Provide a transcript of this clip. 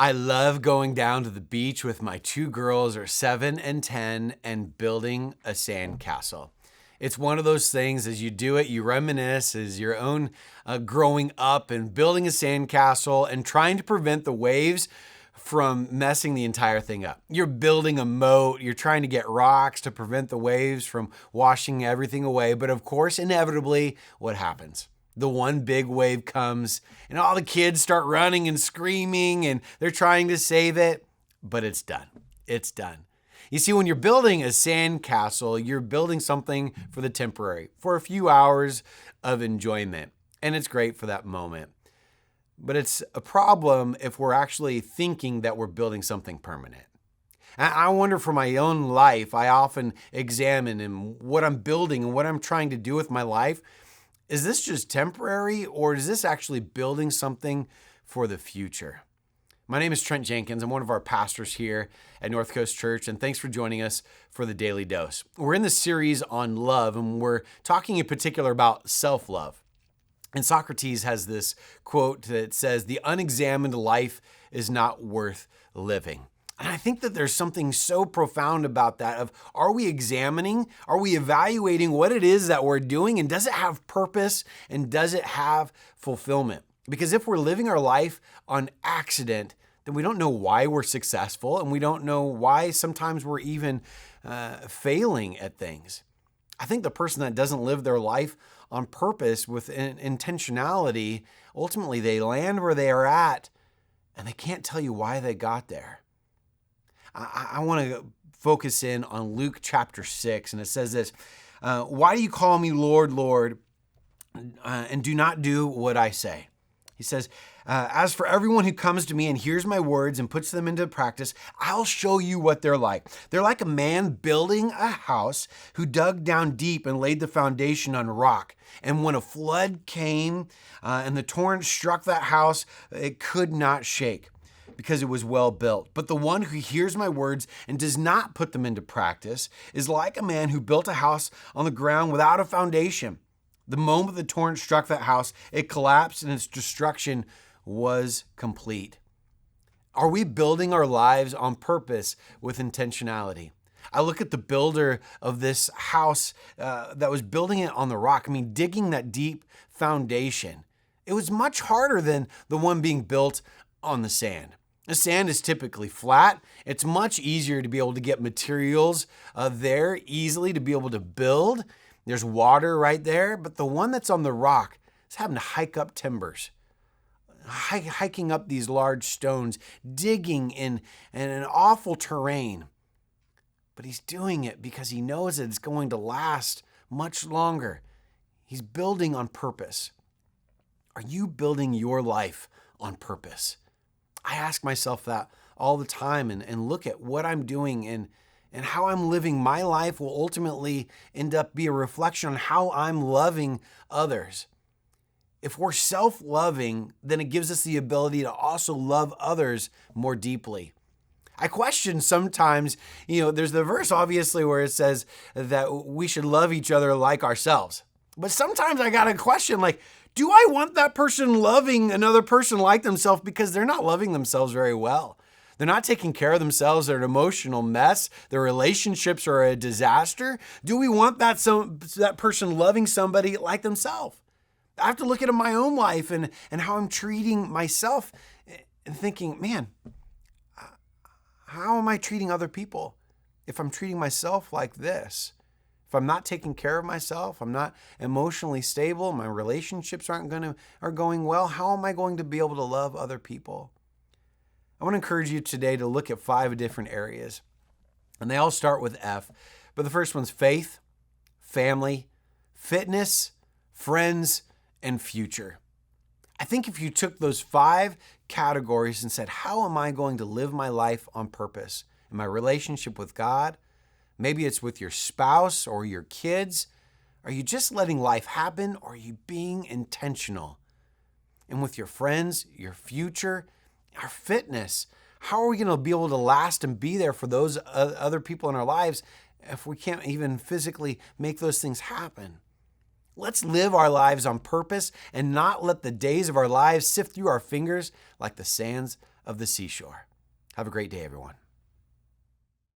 I love going down to the beach with my two girls, are 7 and 10, and building a sandcastle. It's one of those things, as you do it, you reminisce as your own growing up and building a sandcastle and trying to prevent the waves from messing the entire thing up. You're building a moat, you're trying to get rocks to prevent the waves from washing everything away. But of course, inevitably, what happens? The one big wave comes and all the kids start running and screaming and they're trying to save it, but it's done. It's done. You see, when you're building a sandcastle, you're building something for the temporary, for a few hours of enjoyment. And it's great for that moment. But it's a problem if we're actually thinking that we're building something permanent. I wonder for my own life, I often examine what I'm building and what I'm trying to do with my life. Is this just temporary, or is this actually building something for the future? My name is Trent Jenkins. I'm one of our pastors here at North Coast Church, and thanks for joining us for the Daily Dose. We're in the series on love, and we're talking in particular about self-love. And Socrates has this quote that says, "The unexamined life is not worth living." And I think that there's something so profound about that of, are we examining, are we evaluating what it is that we're doing, and does it have purpose, and does it have fulfillment? Because if we're living our life on accident, then we don't know why we're successful, and we don't know why sometimes we're even failing at things. I think the person that doesn't live their life on purpose with intentionality, ultimately they land where they are at, and they can't tell you why they got there. I want to focus in on Luke chapter 6, and it says this, "Why do you call me Lord, Lord, and do not do what I say?" He says, "As for everyone who comes to me and hears my words and puts them into practice, I'll show you what they're like. They're like a man building a house who dug down deep and laid the foundation on rock. And when a flood came and the torrent struck that house, it could not shake, because it was well built. But the one who hears my words and does not put them into practice is like a man who built a house on the ground without a foundation. The moment the torrent struck that house, it collapsed and its destruction was complete." Are we building our lives on purpose with intentionality? I look at the builder of this house that was building it on the rock. I mean, digging that deep foundation. It was much harder than the one being built on the sand. The sand is typically flat. It's much easier to be able to get materials there easily to be able to build. There's water right there, but the one that's on the rock is having to hike up timbers, hiking up these large stones, digging in an awful terrain. But he's doing it because he knows that it's going to last much longer. He's building on purpose. Are you building your life on purpose? I ask myself that all the time and look at what I'm doing and how I'm living my life will ultimately end up be a reflection on how I'm loving others. If we're self-loving, then it gives us the ability to also love others more deeply. I question sometimes, there's the verse obviously where it says that we should love each other like ourselves. But sometimes I got to question, do I want that person loving another person like themselves, because they're not loving themselves very well? They're not taking care of themselves. They're an emotional mess. Their relationships are a disaster. Do we want that person loving somebody like themselves? I have to look at my own life and how I'm treating myself and thinking, man, how am I treating other people if I'm treating myself like this? If I'm not taking care of myself, I'm not emotionally stable, my relationships are going well, how am I going to be able to love other people? I want to encourage you today to look at 5 different areas, and they all start with F. But the first one's faith, family, fitness, friends, and future. I think if you took those 5 categories and said, how am I going to live my life on purpose? In my relationship with God, maybe it's with your spouse or your kids. Are you just letting life happen, or are you being intentional? And with your friends, your future, our fitness, how are we going to be able to last and be there for those other people in our lives if we can't even physically make those things happen? Let's live our lives on purpose and not let the days of our lives sift through our fingers like the sands of the seashore. Have a great day, everyone.